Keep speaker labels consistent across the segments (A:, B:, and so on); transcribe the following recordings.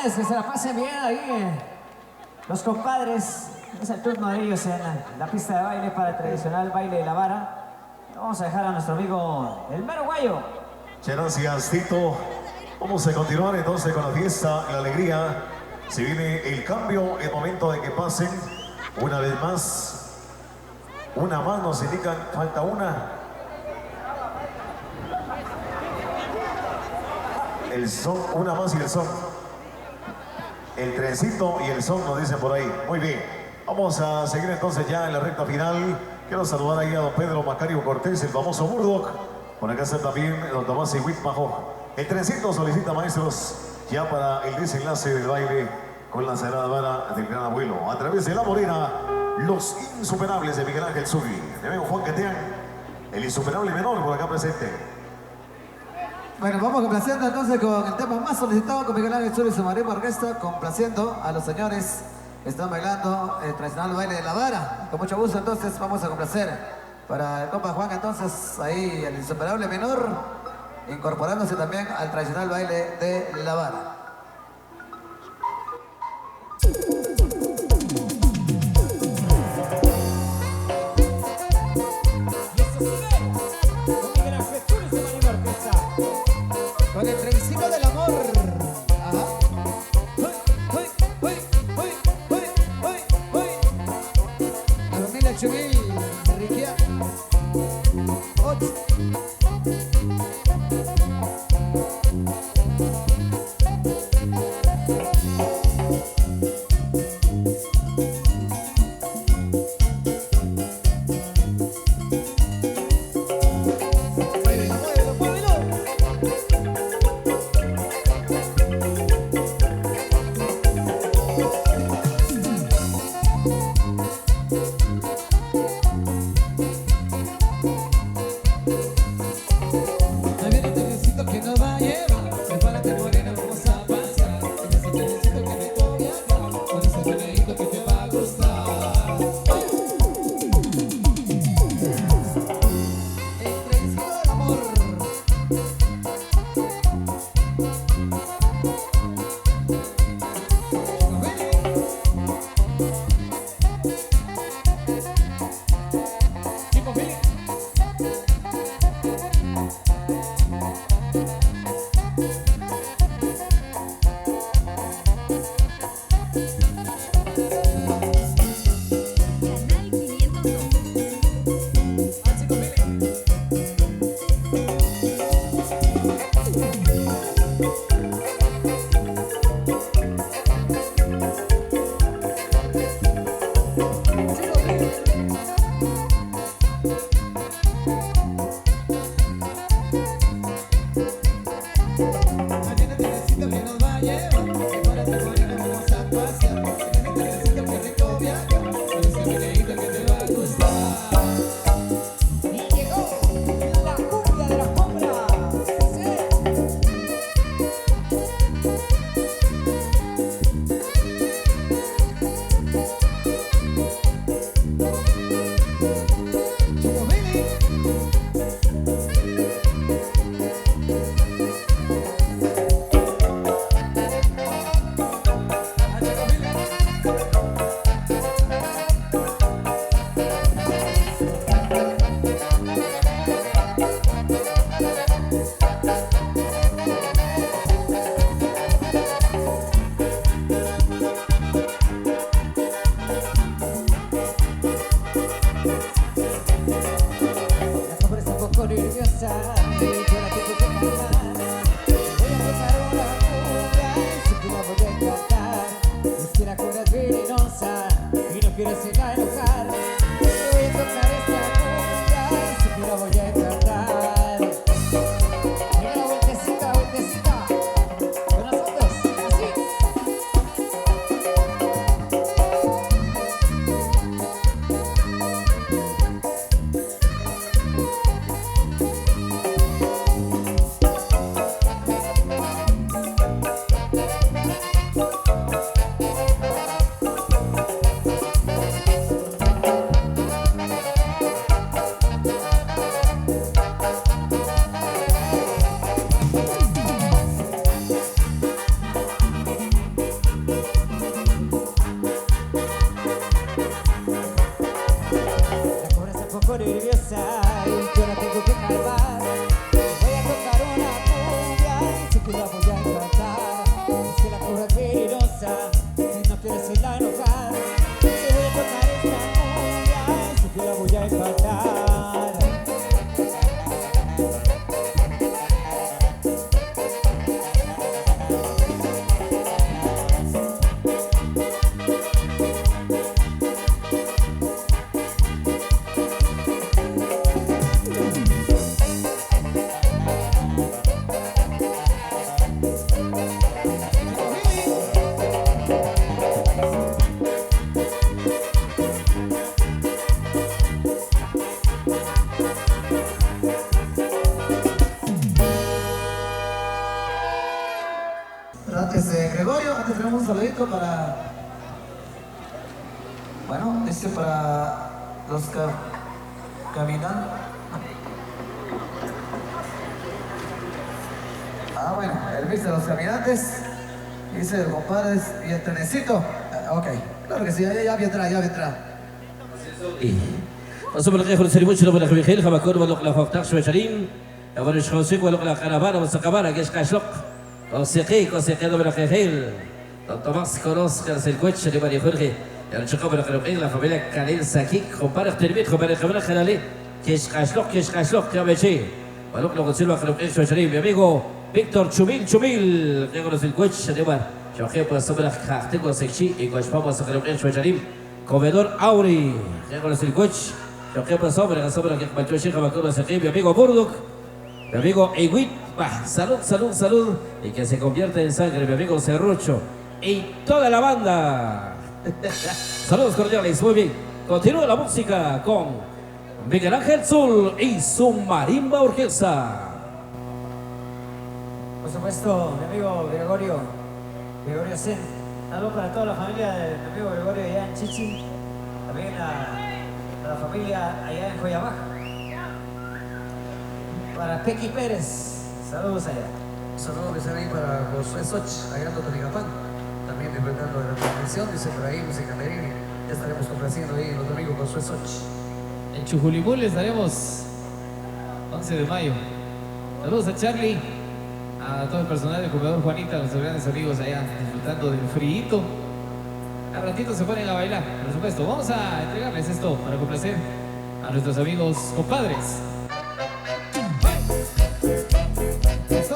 A: felicidades, que se la pasen bien ahí. Los compadres, es el turno de ellos en la pista de baile para el tradicional baile de la vara. Vamos a dejar a nuestro amigo el Mero Guayo.
B: Muchas gracias, Tito. Vamos a continuar entonces con la fiesta, la alegría. Se viene el cambio, el momento de que pasen una vez más. Una más nos indican, falta una. El son, una más y el son. El trencito y el son nos dicen por ahí. Muy bien. Vamos a seguir entonces ya en la recta final. Quiero saludar ahí a don Pedro Macario Cortés, el famoso Murdoch. Por acá está también don Tomás Iguit Majo. El trencito solicita, maestros, ya para el desenlace del baile con la sagrada vara del gran abuelo. A través de la morena, los insuperables de Miguel Ángel Zugui. Le veo Juan Quetean, el insuperable menor por acá presente.
C: Bueno, vamos complaciendo entonces con el tema más solicitado con Miguel Ángel Zugui y su Marimba Orquesta, complaciendo a los señores que están bailando el tradicional baile de la vara. Con mucho gusto entonces vamos a complacer para el compa Juan, entonces ahí el insuperable menor, incorporándose también al tradicional baile de la vara. Con el trencito del amor. Ajá. A Romina Chumil, Riquia. 8. saludito para... Bueno, dice para los caminan. Ah, bueno, el vice de los caminantes. Dice el compadre y el trenecito. Ok, claro que sí, ya vendrá.
D: أصبر الأخير السليمون شنو بلا خبي خير خبا كون ولق لا فوق تاخش وشرين أول شخصيك ولق لا كرافانا وسكابانا كيش كاشلق وسيقي بلا خير Tomás conoce el coche de María Jorge el chico بلا خير la familia Khalil Sakik compara تربيت compara خبرنا خلالي كيش كاشلق يا بيجي ولق لا قصير خير وشرين mi amigo Víctor Chumil que conoce el coche de Mar yo creo que sobre tengo sexy y coche vamos a خير وشرين comedor Auri que conoce el coche yo creo que sobre que Macho Sheikh Bakura Sakib, mi amigo Burduk, mi amigo Eguit, salud, y que se convierte en sangre, mi amigo Serrucho, y toda la banda. Saludos cordiales, muy bien. Continúa la música con Miguel Ángel Zul y su marimba orquesta.
A: Por supuesto, mi amigo Gregorio Sen. Saludos para toda la familia de mi amigo Gregorio allá en Chichi. También a la familia allá en Joyabaj. Para Pequi Pérez. Saludos allá.
C: Saludos que ahí para Josué Soch, allá en Totonicapán. También disfrutando de la transmisión, dice por ahí, música merengue. Ya estaremos complaciendo ahí los amigos Josué Soch.
E: En Chujulimul estaremos 11 de mayo. Saludos a Charlie, a todo el personal del comedor Juanita, a nuestros grandes amigos allá disfrutando del frío. Al ratito se ponen a bailar, por supuesto. Vamos a entregarles esto para complacer a nuestros amigos compadres. Eso.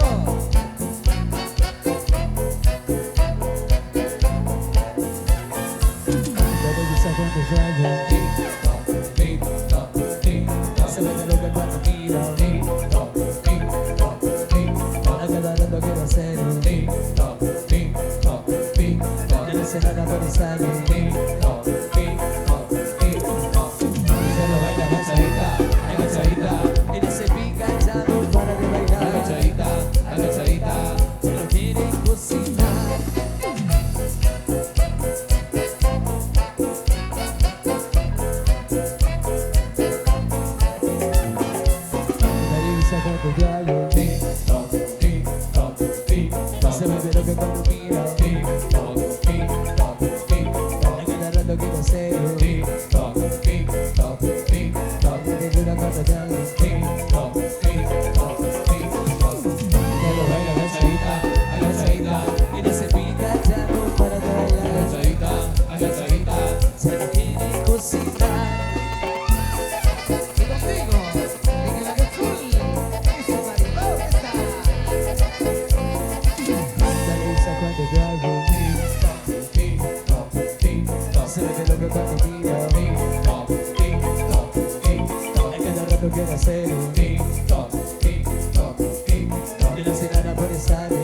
F: Nada por esa agachadita, en ese picachado para de bailar. Agachadita, se lo quieren cocinar. La divisa con tu diablo, se me ve lo que cuando mira. Quiero ser agachadita, en ese picachado para de bailar. Agachadita, se lo quiere cocinar. Y contigo, en el azul, ese marido está. La divisa cuando te hago. Se ve que lo que cuando mira. A cada rato quiero hacer y no sé nada por estar. Ya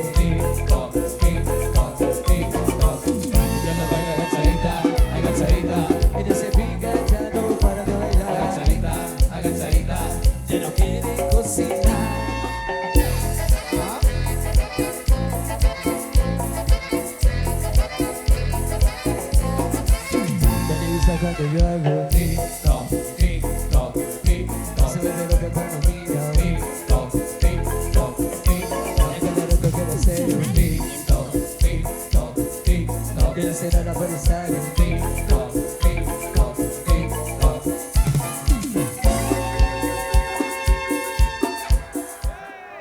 F: no baila agachadita, en ese picachado para de bailar. Agachadita, ya no quiere cocinar. Cuando yo hago se ve de lo que cuando mira. Es que de lo que quiero hacer que no sé nada por estar.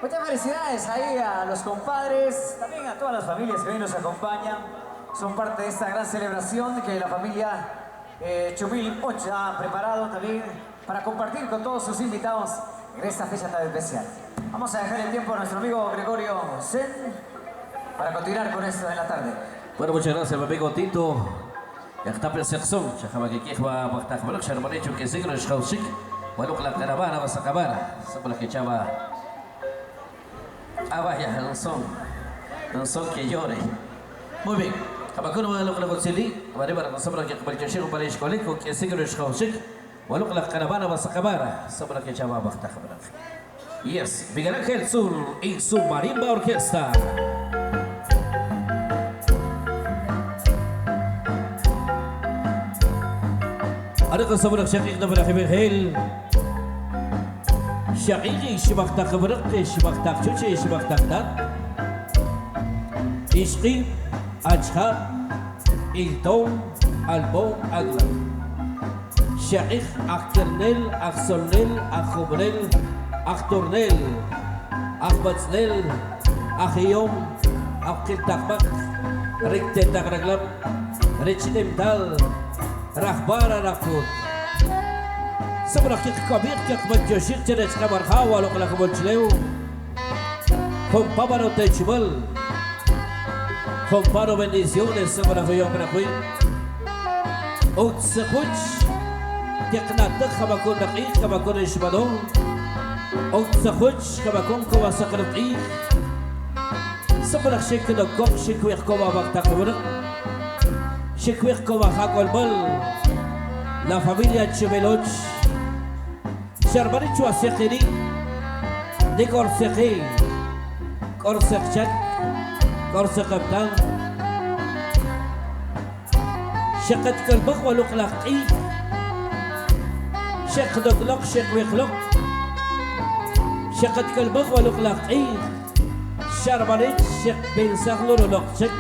A: Muchas felicidades ahí a los compadres, también a todas las familias que hoy nos acompañan. Son parte de esta gran celebración que la familia Chumil ha preparado también para compartir con todos sus invitados en esta fecha tan especial. Vamos a dejar el tiempo a nuestro amigo Gregorio Sen para continuar con esto en la tarde.
D: Bueno, muchas gracias, mi amigo Tito. Ya está percepción, ya que aquí va a estar con el hermano que se cree que es bueno, la caravana va a acabar. Somos los que echaba. Ah, vaya, un son que llore. Muy bien. Kabakuno wa lokla konsili, mariba na sabra ke kabal chashiro para escolar ko que sigro shkhawshik, wa lokla caravana wa sakabara, sabra ke chama bakta khabra. Yes, Miguel Ángel Zul y su marimba orquesta. أنا كصبرك شقيق دبر أخي بخيل شقيقي شبختك برقي شبختك شوشي شبختك دات إشقي أجخا إلتوم ألبوم أغلب شقيق أخترنيل أخسرنيل أخبرنيل أخترنيل أخبتنيل أخيوم أخيل تقبق ركت تقرقلم رجتم تال رخبار رخود سبرك كبير كبر جوشير تريش كبر خاوة لقلا كبر جليو كم بابارو تجمل كم بارو bendiciones سبرك يوم رخوي أتسخوش كقناتك خبكون دقيق خبكون إشبادو أتسخوش خبكون كوا سقرقيق سبرك شك دقوق شكويق كوا وقتا كبر شكويق كوا خاكول بل la familia Cheveloch Sherbarichu Asekiri de Corseji Corsekchak Corsekaptan Shekat Kalbak Waluk Laki Shek Doglok Shek Wiklok Shekat Kalbak Waluk Laki Sherbarich Shek Ben Sahlur Lokchek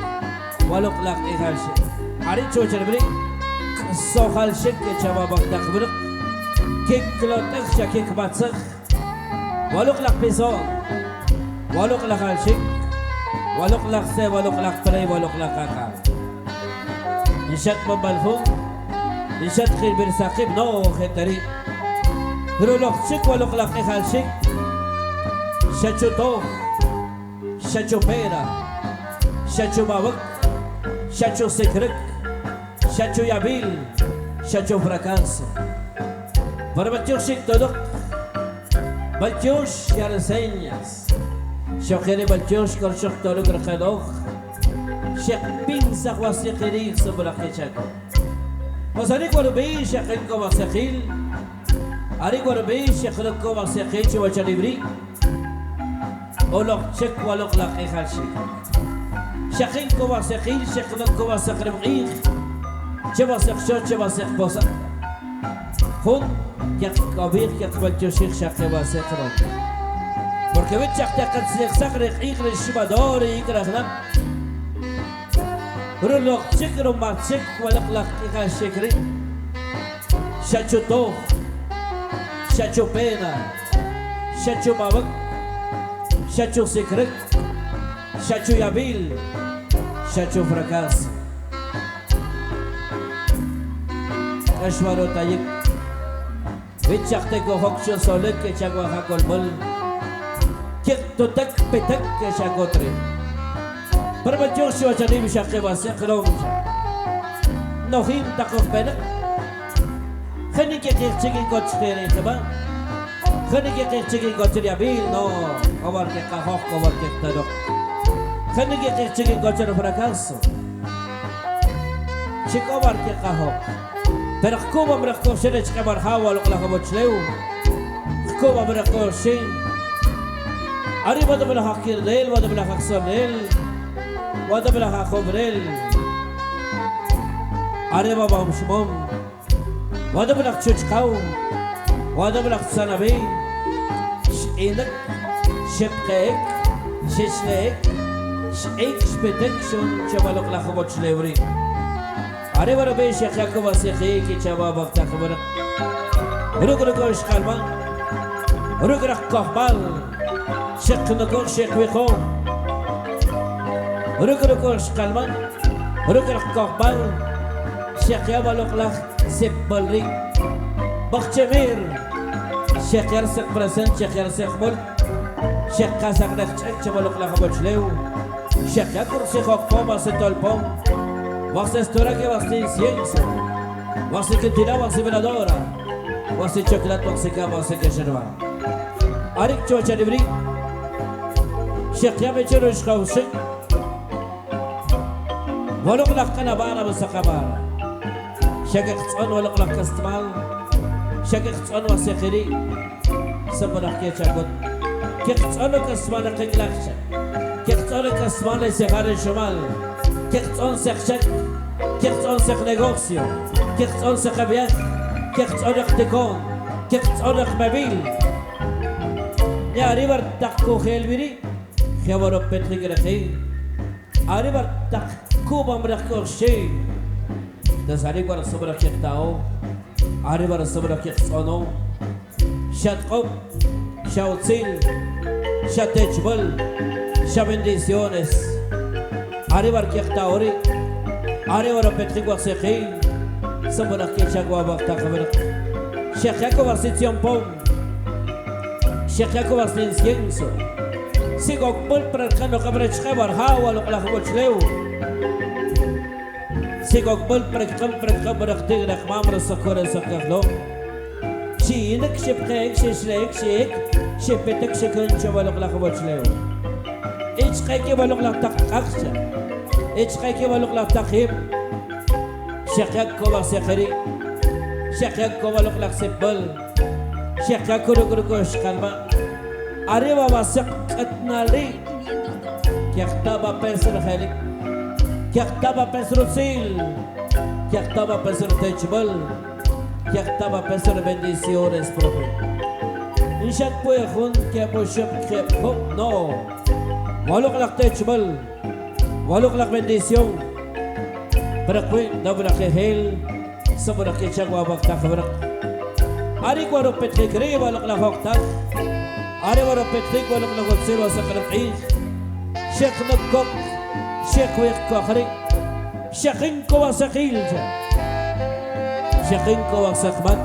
D: Waluk Laki Halshek Aricho Cherbri سوخال شك جوابك تخبرك كيك كلوتك شكيك باتسخ ولوك لك بيسون ولوك لك الشك ولوك لك سي ولوك لك فري ولوك لك كاكا نشات ببالفون نشات خير برساقب نو خطري رولوك شك ولوك لك إخال شك شاتشو توخ شاتشو بيرا شاتشو باوك شاتشو سكرك Chacho Yabil, Chacho Fracaso. Para Batios Todok, Batios y Arseñas. Shokere Batios con Shoktorok Rakadok. Shek Pinza Huasekiri sobre la Kechaco. Osari Gorbi, Shekenko Vasehil. Ari Gorbi, Shekenko Vasehil, Wachalibri. Olok Chek Walok la Kehashi. Shekenko Vasehil, Shekenko Vasehil. Cheva Sergio, Cheva Serposa. Jun, que Kabir, que Kabir, Shakeva Sekron. Porque ve Chaktakan Sacre, Igre, Shibador, Igraham. Rulok, Chikro, Matsik, Walak, Ika Shikri. Shachuto, Shachupena, Shachumavak, Shachu Secret, Shachu Yabil, Shachu Fracas. أشوارو تايك بيتشاختكو هوكشو سولك كشاكو هاكول بل كيكتو تك بتك كشاكو تري بربجوشو جريم شاكي واسقلوم نوخيم تقف بنك خني كيكيك تشيكي كوتش خيري تبا خني كيكيك تشيكي كوتش يابيل نو كوار كيكا هوك كوار كيكتا دوك خني كيكيك تشيكي كوتش فركاسو شيكوار كيكا هوك Pero como me reconoce que me barjaba lo que la cabocheu, como me reconoce, arriba de la hakir de él, va de la haxon de él, va de la hakobrel, arriba vamos mom, va de la chuchkau, va de la sanabe, inak, shepkek, shishnek, shek spetek shon chavalo que la cabocheu. Arriba lo veis ya que va a ser que chava va a estar como رجل كوش قلبان رجل كهبال شق نكون شق ويخون رجل كوش قلبان رجل كهبال شق يابا لقلق سبالري بختمير شق يرسق برسن شق يرسق مل شق كاسق نخشق شبا لقلق بجليو شق يكر شق قوما ستالبوم وقت استورا que vas a ciencia vas a que tiraba vas a veladora vas a chocolate vas a cama vas a que serva arik chocha de bri شق يا بيشرو شخوشك ولق لك قنبارة بسقبارة شق قصون ولق لك استمال شق قصون وسخري سبنا حكي شقط كقصون كسمان قلقش كقصون كسمان سخار الشمال كقصون سخشك كقصون سخ نيغوسيو كقصون سخبيان كيختصرق تكون كيختصرق مبيل يا ريبر تاكو خيل بيري خبر بتريك رخي ريبر تاك كوبا مرخور شيء تساري بر صبر كيختاو ريبر صبر كيخصونو شاتقوم شاوتسيل شاتجبل شابنديسيونس ريبر كيختاوري ريبر بتريك وسخي صبر كيشاغوا وقتا خبر شيخ ياكو ورسيتيون بوم شيخ ياكو ورسينسينسو سيغوك بول بركانو خبرت خبر هاو لو قلا خبرت ليو سيغوك بول بركان برك تغرق مامر سكور سكخلو شينك شبخيك شيشليك شيك شبتك شكن شو لو قلا خبرت ليو ايش خيكي ولو قلا تقخش ايش خيكي ولو قلا تخيب شيخ ياكو ورسيخري شيخ ياكو ولو قلا سبل شيخ ياكو ركوش قلبا arriba va sekatnali kyaktaba pesr khalik kyaktaba pesr sil kyaktaba pesr tejbal kyaktaba pesr bendiciones profe inshat puede jun que poshep que no waluk lak tejbal waluk lak bendición para que dobra que hel sabra que chagwa bakta khabra ari ko ro petre kre waluk la hokta أنا ورا بتريك ولا من أقول سير وسكر بعيد شيخ نكوك شيخ ويك كخري شيخين كوا سقيل شيخين كوا سخمت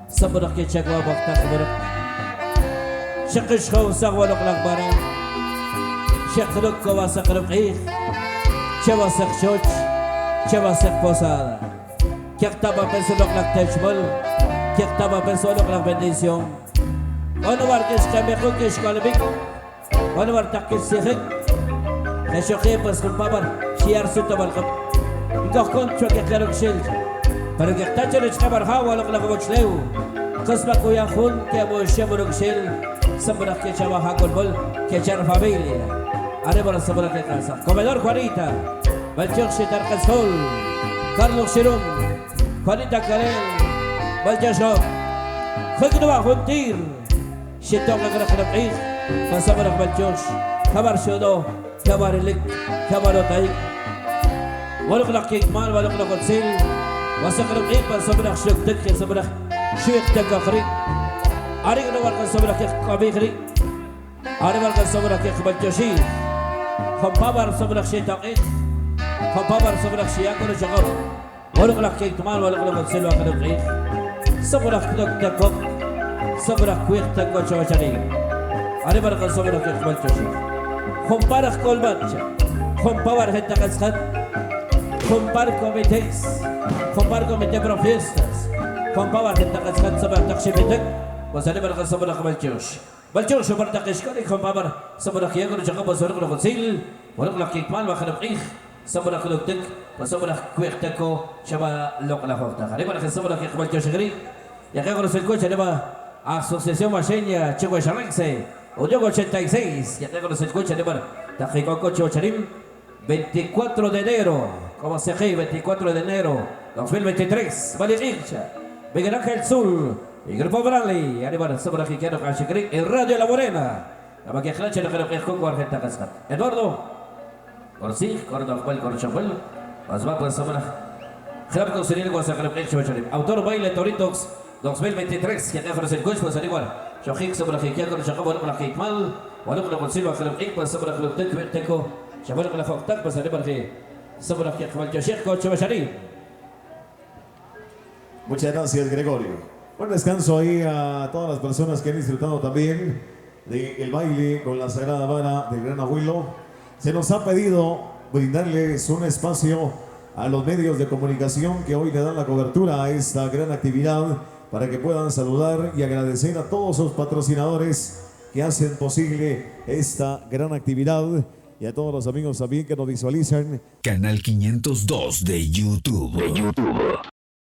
D: صبرك يشك وبقت خبرك شيخ شخو سق ولا قلق برا شيخ نك كوا سكر بعيد شوا سق شوش شوا سق بوسادة كتابة بسلوك لك تجمل كتابة بسلوك لك بنديسيون أنا وركش كميخو كيش كالبيك أنا ورتاكش سيخك نشوخي بس كل بابر شيار سوتا بالقب إنك كنت شو كيخلوك شيلج فرق يحتاجرش خبر ها ولق لغوش ليو قسمك ويا خون كيبو الشمرك شيل صبرك كيشوا هاكل بل كيشار فاميليا أنا برا صبرك كيكاسا كوميدور خوانيتا بلجوخ شتر قسول كارلوك شيرون خوانيتا كاريل بلجوشوك خقنوا خنتير شتوك غرق ربعيخ فصبرك بالجوش خبر شدو خبر لك خبر طيق ولقلق كيكمال ولقلق السيل وسقر ربعيخ فصبرك شكتك صبرك شيختك أخري أريق نورك صبرك قبيخري أريق صبرك بالجوشي خبابر صبرك شيتاقيخ خبابر صبرك شياكل شغب ولقلق كيكمال ولقلق السيل وقر ربعيخ صبرك تكتك صبرك ويختك وشوشاني أنا برق صبرك يقبل تشي خمبارك كل باتش خمبار هتا قسخت خمبار كوميتيس خمبار كوميتي بروفيستس خمبار هتا قسخت صبرك تقشي بيتك وسأنا برق صبرك بالجوش بالجوش وبرتق إشكالي خمبار صبرك يقول جقب وصبرك لغسيل ولغلق يكمال وخلقيخ صبرك لغتك وصبرك ويختكو شبا لغلا خوفتك أنا برق صبرك يقبل تشغري يا أخي غرس الكوش أنا Asociación Maseña Chihuahuarense, Oyogo 86, ya tengo los escucha de bar, Tajico Cocho Charim, 24 de enero, como se 24 de enero, 2023, Valericha, Miguel Ángel Sur, y Grupo Bradley, Aníbal Sabra Jiquero Cachicri, el Radio La Morena, la Maquiajacha, la Jerez con Argenta Cascar. Eduardo, Corsi, Cordo Juel, Corchajuel, Asba por Sabra, Gerardo Cyril Guasacarep Charim, Autor Baile Toritos. 2023 يا اخر الكوش بس igual شوخيك صبر اخيك يا كل شقه ولا اخيك مال ولا كل سيلوا خلقيك بس صبر اخيك تكو شباب ولا فوقتك بس igual في صبر اخيك قبل الشيخ كوتش بشري.
B: Muchas gracias, Gregorio. Buen descanso ahí a todas las personas que han disfrutado también del baile con la Sagrada Vara del Gran Abuelo. Se nos ha pedido brindarles un espacio a los medios de comunicación que hoy le dan la cobertura a esta gran actividad, para que puedan saludar y agradecer a todos los patrocinadores que hacen posible esta gran actividad y a todos los amigos también que nos visualizan.
G: Canal 502 de YouTube.